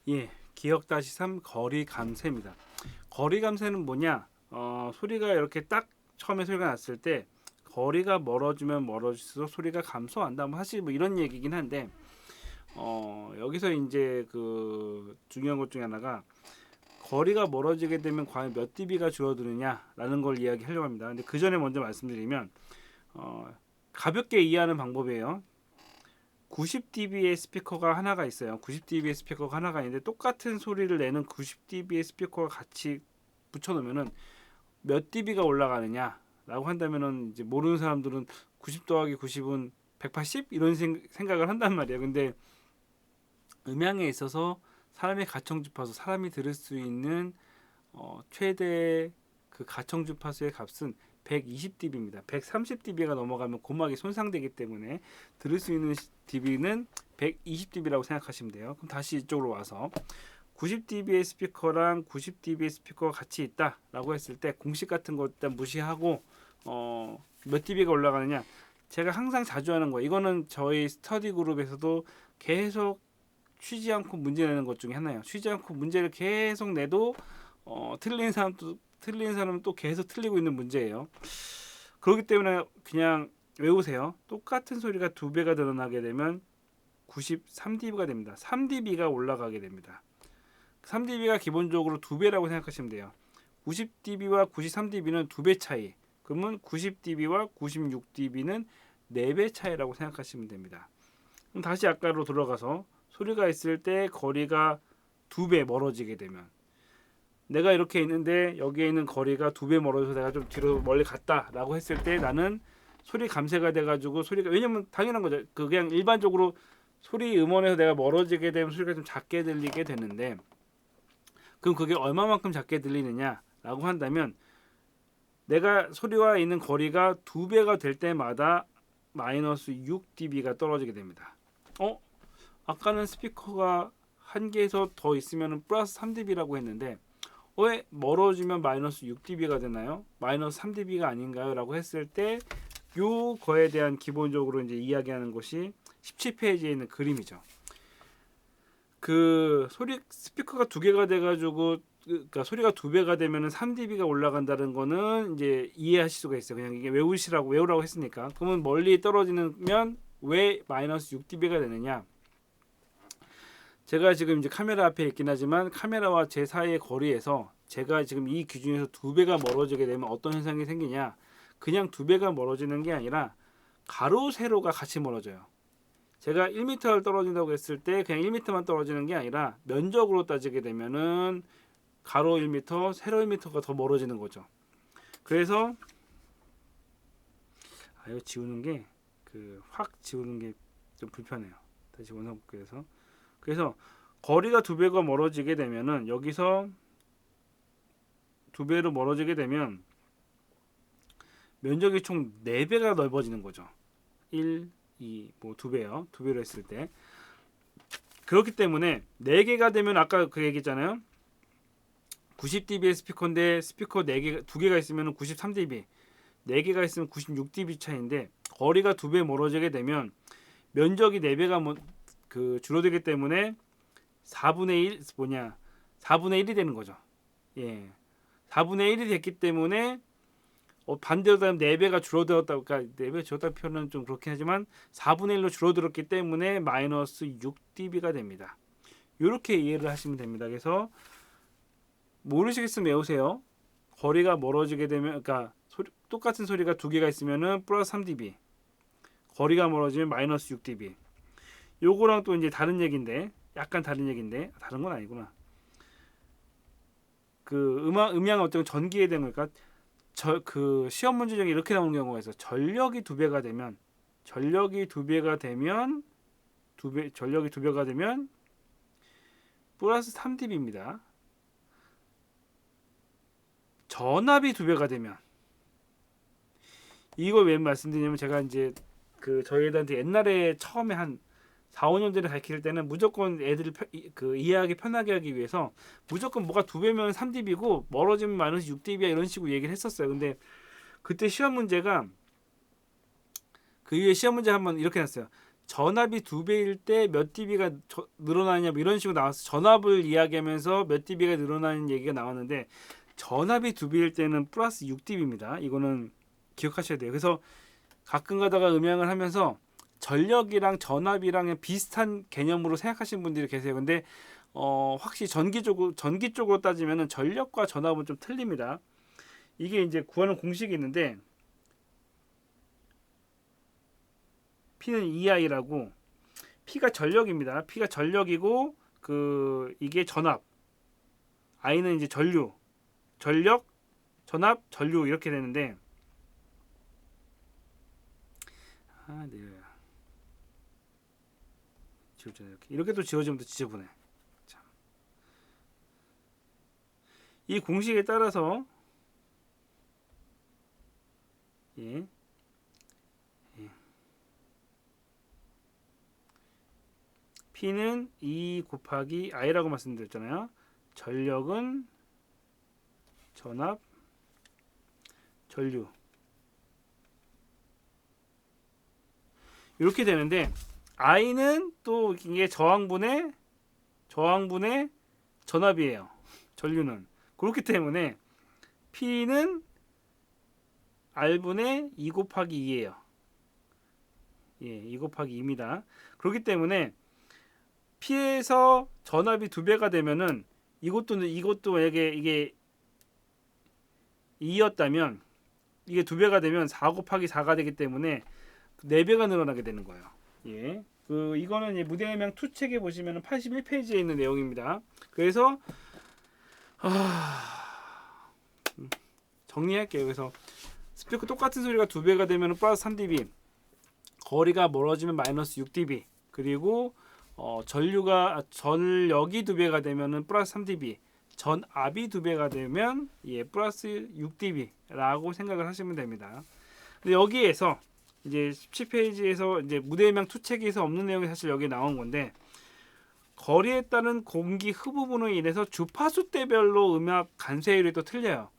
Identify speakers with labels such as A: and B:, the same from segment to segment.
A: 예, 기억 다시 3 거리 감쇄입니다. 거리 감쇄는 뭐냐? 소리가 이렇게 딱 처음에 소리가 났을 때 거리가 멀어지면 멀어질수록 소리가 감소한다. 뭐 사실 뭐 이런 얘기긴 한데 여기서 이제 그 중요한 것 중에 하나가 거리가 멀어지게 되면 과연 몇 dB가 줄어드느냐라는 걸 이야기하려고 합니다. 근데 그 전에 먼저 말씀드리면 가볍게 이해하는 방법이에요. 90dB의 스피커가 하나가 있어요. 90dB의 스피커가 하나가 있는데 똑같은 소리를 내는 90dB의 스피커가 같이 붙여놓으면은 몇 dB가 올라가느냐라고 한다면은 이제 모르는 사람들은 90 더하기 90은 180 이런 생각을 한단 말이에요. 근데 음향에 있어서 사람의 가청 주파수, 사람이 들을 수 있는 최대 그 가청 주파수의 값은 120dB입니다. 130dB가 넘어가면 고막이 손상되기 때문에 들을 수 있는 dB는 120dB라고 생각하시면 돼요. 그럼 다시 이쪽으로 와서 90dB의 스피커랑 90dB의 스피커가 같이 있다라고 했을 때 공식 같은 거 일단 무시하고 몇 dB가 올라가느냐? 제가 항상 자주 하는 거. 이거는 저희 스터디 그룹에서도 계속 쉬지 않고 문제 내는 것 중에 하나예요. 쉬지 않고 문제를 계속 내도 틀린 사람은 또 계속 틀리고 있는 문제예요. 그렇기 때문에 그냥 외우세요. 똑같은 소리가 두 배가 늘어나게 되면 93dB가 됩니다. 3dB가 올라가게 됩니다. 3dB가 기본적으로 두 배라고 생각하시면 돼요. 90dB와 93dB는 두 배 차이. 그러면 90dB와 96dB는 4배 차이라고 생각하시면 됩니다. 그럼 다시 아까로 돌아가서 소리가 있을 때 거리가 두 배 멀어지게 되면 내가 이렇게 있는데 여기에 있는 거리가 두 배 멀어져서 내가 좀 뒤로 멀리 갔다라고 했을 때 나는 소리 감쇄가 돼가지고 소리가 왜냐면 당연한 거죠. 그 그냥 일반적으로 소리 음원에서 내가 멀어지게 되면 소리가 좀 작게 들리게 되는데 그럼 그게 얼마만큼 작게 들리느냐라고 한다면 내가 소리와 있는 거리가 두 배가 될 때마다 마이너스 6dB가 떨어지게 됩니다. 아까는 스피커가 한 개에서 더 있으면 플러스 3dB라고 했는데 왜 멀어지면 마이너스 6dB가 되나요? 마이너스 3dB가 아닌가요? 라고 했을 때 요거에 대한 기본적으로 이제 이야기하는 것이 17페이지에 있는 그림이죠. 그 소리 스피커가 두 개가 돼가지고 그러니까 소리가 두 배가 되면은 3dB가 올라간다는 거는 이제 이해하실 수가 있어요. 그냥 이게 외우라고 했으니까. 그러면 멀리 떨어지면 왜 마이너스 6dB가 되느냐? 제가 지금 이제 카메라 앞에 있긴 하지만 카메라와 제 사이의 거리에서 제가 지금 이 기준에서 두 배가 멀어지게 되면 어떤 현상이 생기냐? 그냥 두 배가 멀어지는 게 아니라 가로 세로가 같이 멀어져요. 제가 1m를 떨어진다고 했을 때 그냥 1m만 떨어지는 게 아니라 면적으로 따지게 되면은 가로 1m, 세로 1m가 더 멀어지는 거죠. 그래서 이거 지우는 게 확 지우는 게 좀 불편해요. 다시 원상 복구해서 그래서 거리가 두 배가 멀어지게 되면은 여기서 두 배로 멀어지게 되면 면적이 총 4배가 넓어지는 거죠. 1, 2, 뭐 2배요. 2배로 했을 때. 그렇기 때문에 4개가 되면 아까 그 얘기했잖아요. 90dB의 스피커인데 스피커 4개, 2개가 있으면 93dB. 4개가 있으면 96dB 차이인데 거리가 2배 멀어지게 되면 면적이 4배가 줄어들기 때문에 4분의 1 4분의 1이 되는 거죠. 예. 4분의 1이 됐기 때문에 반대로 하면 4배가 줄어들었다. 그러니까 4배 줄었다는 표현은 좀 그렇긴 하지만 4분의 1로 줄어들었기 때문에 마이너스 6dB가 됩니다. 이렇게 이해를 하시면 됩니다. 그래서 모르시겠으면 외우세요. 거리가 멀어지게 되면 그러니까 똑같은 소리가 두 개가 있으면은 플러스 3dB. 거리가 멀어지면 마이너스 6dB. 요거랑 또 이제 다른 얘기인데 약간 다른 얘기인데 다른 건 아니구나. 그 음향 어떤 전기에 대한 거니까 그 시험 문제 중에 이렇게 나오는 경우가 있어. 전력이 두 배가 되면 전력이 두 배가 되면 플러스 3dB입니다. 전압이 두 배가 되면 이걸 왜 말씀드리냐면 제가 이제 저희 애들한테 옛날에 처음에 한 4, 5년 전에 가르칠 때는 무조건 애들을 이해하기 편하게 하기 위해서 무조건 뭐가 두 배면 3dB고 멀어지면 마이너스 6dB야 이런 식으로 얘기를 했었어요. 근데 그때 시험 문제가 그 이후에 시험 문제 한번 이렇게 났어요. 전압이 2배일 때 몇 dB가 늘어나냐 뭐 이런 식으로 나왔어. 전압을 이야기하면서 몇 dB가 늘어나는 얘기가 나왔는데 전압이 2배일 때는 플러스 6dB입니다. 이거는 기억하셔야 돼요. 그래서 가끔 가다가 음향을 하면서 전력이랑 전압이랑 비슷한 개념으로 생각하시는 분들이 계세요. 근데 확실히 전기 쪽으로 따지면은 전력과 전압은 좀 틀립니다. 이게 이제 구하는 공식이 있는데 P는 EI라고, P가 전력입니다. P가 전력이고 이게 전압, I는 이제 전류, 전력, 전압, 전류 이렇게 되는데 네. 지워져 이렇게 또 지워지면 또 지저분해. 참. 이 공식에 따라서 예. P는 E 곱하기 I라고 말씀드렸잖아요. 전력은 전압, 전류 이렇게 되는데 I는 또 이게 저항분의 전압이에요. 전류는 그렇기 때문에 P는 R분의 2 곱하기 2예요. 예, 2 곱하기 2입니다. 그렇기 때문에 P에서 전압이 2배가 되면은 이것도 이게 2였다면 이게 2배가 되면 4 곱하기 4가 되기 때문에 4배가 늘어나게 되는 거예요. 예. 이거는 무대음향 투책에 보시면 81페이지에 있는 내용입니다. 그래서 정리할게요. 그래서 스피커 똑같은 소리가 2배가 되면 플러스 3dB, 거리가 멀어지면 마이너스 6dB, 그리고 전력이 2배가 되면 플러스 3dB, 전압이 2배가 되면 플러스 6dB라고 생각을 하시면 됩니다. 근데 여기에서 이제 17페이지에서 이제 무대음향 투책에서 없는 내용이 사실 여기 나온 건데, 거리에 따른 공기 흡입으로 인해서 주파수대별로 음악 간세율이 또 틀려요.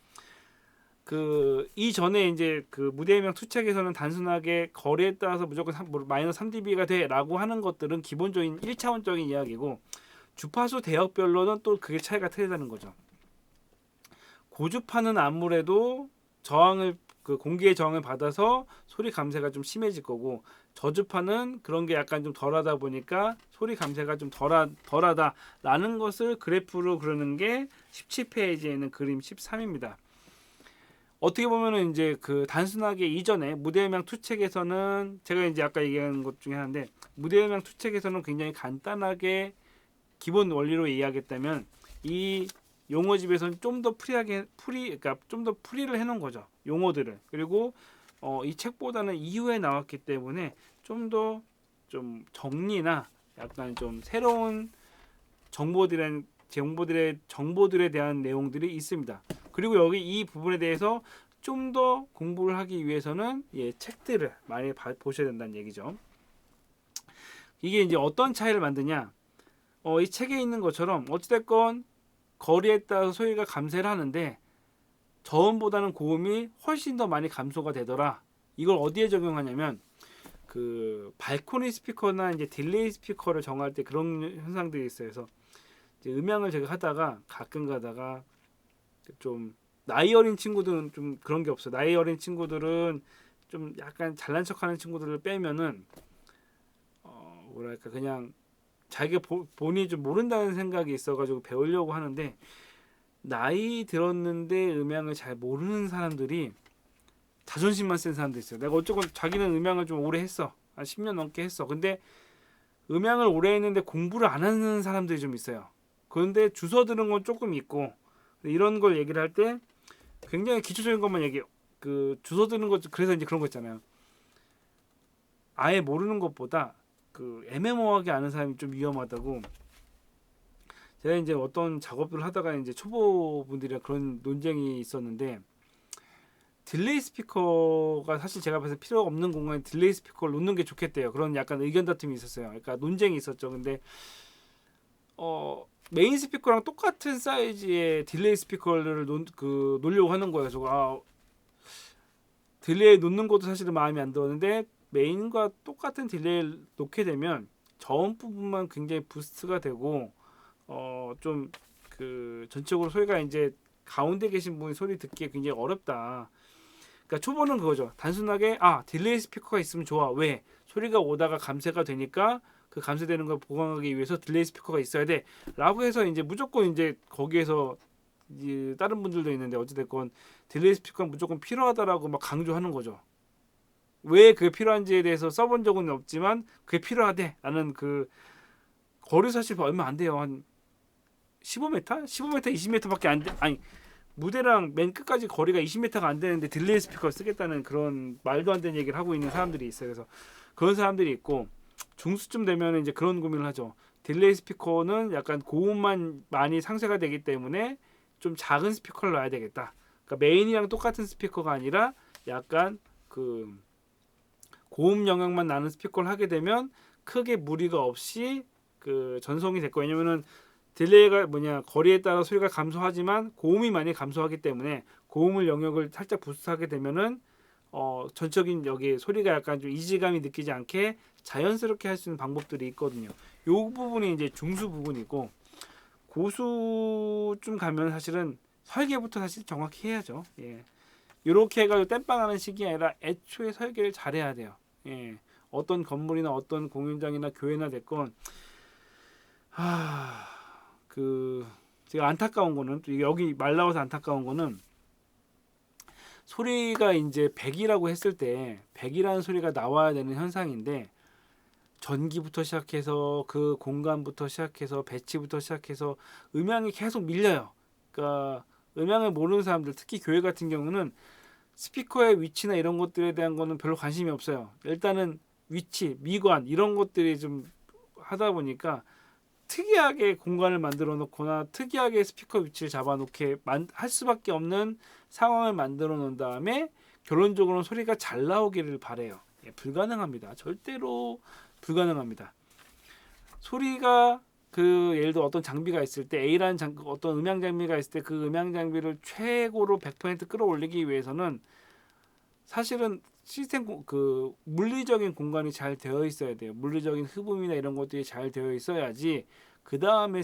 A: 이전에 이제 무대음향 투책에서는 단순하게 거리에 따라서 무조건 마이너스 3dB가 돼라고 하는 것들은 기본적인 1차원적인 이야기고, 주파수 대역별로는 또 그게 차이가 틀리다는 거죠. 고주파는 아무래도 공기의 저항을 받아서 소리 감쇄가 좀 심해질 거고, 저주파는 그런 게 약간 좀 덜하다 보니까 소리 감쇄가 좀 덜하다라는 것을 그래프로 그리는 게 17페이지에 있는 그림 13입니다. 어떻게 보면은 이제 단순하게 이전에 무대음향 투책에서는 제가 이제 아까 얘기한 것 중에 하나인데, 무대음향 투책에서는 굉장히 간단하게 기본 원리로 이야기했다면 이 용어집에서는 좀 더 그러니까 좀 더 풀이를 해놓은 거죠, 용어들을. 그리고 이 책보다는 이후에 나왔기 때문에 좀 더 정리나 약간 좀 새로운 정보들에 대한 내용들이 있습니다. 그리고 여기 이 부분에 대해서 좀 더 공부를 하기 위해서는 책들을 많이 보셔야 된다는 얘기죠. 이게 이제 어떤 차이를 만드냐? 이 책에 있는 것처럼 어찌됐건 거리에 따라서 소리가 감쇄를 하는데 저음보다는 고음이 훨씬 더 많이 감소가 되더라. 이걸 어디에 적용하냐면 발코니 스피커나 이제 딜레이 스피커를 정할 때 그런 현상들이 있어요. 그래서 이제 음향을 제가 하다가 가끔 가다가 좀 나이 어린 친구들은 좀 그런 게 없어요. 나이 어린 친구들은 좀 약간 잘난 척하는 친구들을 빼면은 뭐랄까 그냥 자기가 본인이 좀 모른다는 생각이 있어가지고 배우려고 하는데, 나이 들었는데 음향을 잘 모르는 사람들이 자존심만 센 사람도 있어요. 내가 어쨌건 자기는 음향을 좀 오래 했어, 한 10년 넘게 했어. 근데 음향을 오래 했는데 공부를 안 하는 사람들이 좀 있어요. 그런데 주워 들은 건 조금 있고, 이런 걸 얘기를 할 때 굉장히 기초적인 것만 주워 들은 것, 그래서 이제 그런 거 있잖아요. 아예 모르는 것보다 애매모호하게 아는 사람이 좀 위험하다고. 제가 이제 어떤 작업을 하다가 이제 초보분들이랑 그런 논쟁이 있었는데, 딜레이 스피커가 사실 제가 봐서 필요 없는 공간에 딜레이 스피커를 놓는 게 좋겠대요. 그런 약간 의견 다툼이 있었어요. 그러니까 논쟁이 있었죠. 근데 메인 스피커랑 똑같은 사이즈의 딜레이 스피커를 놓으려고 하는 거예요. 그래서 딜레이 놓는 것도 사실은 마음에 안 들었는데 메인과 똑같은 딜레이를 놓게 되면 저음 부분만 굉장히 부스트가 되고 좀 그 전적으로 소리가 이제 가운데 계신 분이 소리 듣기에 굉장히 어렵다. 그러니까 초보는 그거죠. 단순하게 딜레이 스피커가 있으면 좋아. 왜? 소리가 오다가 감쇄가 되니까 그 감쇄되는 걸 보강하기 위해서 딜레이 스피커가 있어야 돼. 라고 해서 이제 무조건 이제 거기에서 이제 다른 분들도 있는데 어찌됐건 딜레이 스피커가 무조건 필요하다라고 막 강조하는 거죠. 왜 그게 필요한지에 대해서 써본 적은 없지만 그게 필요하대라는 그 거리 사실 얼마 안 돼요. 한 15m? 15m, 20m밖에 안 돼. 아니 무대랑 맨 끝까지 거리가 20m가 안 되는데 딜레이 스피커를 쓰겠다는 그런 말도 안 되는 얘기를 하고 있는 사람들이 있어요. 그래서 그런 사람들이 있고 중수쯤 되면 이제 그런 고민을 하죠. 딜레이 스피커는 약간 고음만 많이 상쇄가 되기 때문에 좀 작은 스피커를 놔야 되겠다. 그러니까 메인이랑 똑같은 스피커가 아니라 약간 그 고음 영향만 나는 스피커를 하게 되면 크게 무리가 없이 그 전송이 됐고, 왜냐면은 딜레이가 거리에 따라 소리가 감소하지만 고음이 많이 감소하기 때문에 고음을 영역을 살짝 부스트하게 되면은 전적인 여기 소리가 약간 좀 이질감이 느끼지 않게 자연스럽게 할 수 있는 방법들이 있거든요. 요 부분이 이제 중수 부분이고, 고수쯤 가면 사실은 설계부터 사실 정확히 해야죠. 예. 이렇게 해가지고 땜빵하는 식이 아니라 애초에 설계를 잘해야 돼요. 예. 어떤 건물이나 어떤 공연장이나 교회나 됐건 그 제가 안타까운 거는 또 여기 말 나와서 안타까운 거는 소리가 이제 100이라고 했을 때 100이라는 소리가 나와야 되는 현상인데 전기부터 시작해서 그 공간부터 시작해서 배치부터 시작해서 음향이 계속 밀려요. 그러니까 음향을 모르는 사람들, 특히 교회 같은 경우는 스피커의 위치나 이런 것들에 대한 거는 별로 관심이 없어요. 일단은 위치, 미관 이런 것들이 좀 하다 보니까 특이하게 공간을 만들어 놓거나 특이하게 스피커 위치를 잡아 놓게 할 수밖에 없는 상황을 만들어 놓은 다음에 결론적으로는 소리가 잘 나오기를 바래요. 예, 불가능합니다. 절대로 불가능합니다. 소리가 예를 들어 어떤 장비가 있을 때 A라는 어떤 음향 장비가 있을 때 그 음향 장비를 최고로 100% 끌어올리기 위해서는 사실은 시스템 물리적인 공간이 잘 되어 있어야 돼요. 물리적인 흡음이나 이런 것들이 잘 되어 있어야지 그 다음에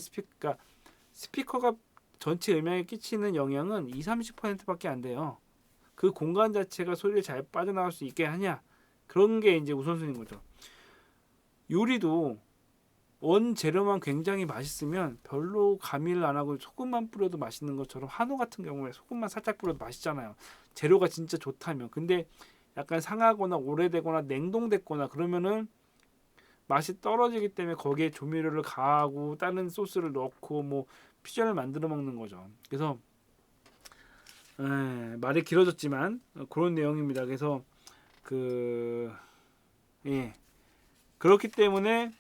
A: 스피커가 전체 음향에 끼치는 영향은 20-30%밖에 안 돼요. 그 공간 자체가 소리를 잘 빠져나갈 수 있게 하냐, 그런 게 이제 우선순위인 거죠. 요리도 원 재료만 굉장히 맛있으면 별로 가미를 안 하고 소금만 뿌려도 맛있는 것처럼 한우 같은 경우에 소금만 살짝 뿌려도 맛있잖아요. 재료가 진짜 좋다면. 근데 약간 상하거나 오래되거나 냉동됐거나 그러면은 맛이 떨어지기 때문에 거기에 조미료를 가하고 다른 소스를 넣고 뭐 퓨전을 만들어 먹는 거죠. 그래서 말이 길어졌지만 그런 내용입니다. 그래서 그렇기 때문에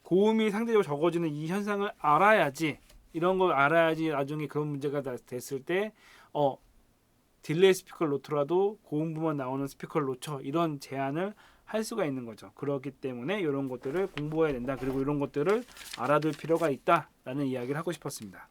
A: 고음이 상대적으로 적어지는 이 현상을 알아야지, 이런 걸 알아야지 나중에 그런 문제가 됐을 때 딜레이 스피커를 놓더라도 고음부만 나오는 스피커를 놓쳐, 이런 제안을 할 수가 있는 거죠. 그렇기 때문에 이런 것들을 공부해야 된다. 그리고 이런 것들을 알아둘 필요가 있다라는 이야기를 하고 싶었습니다.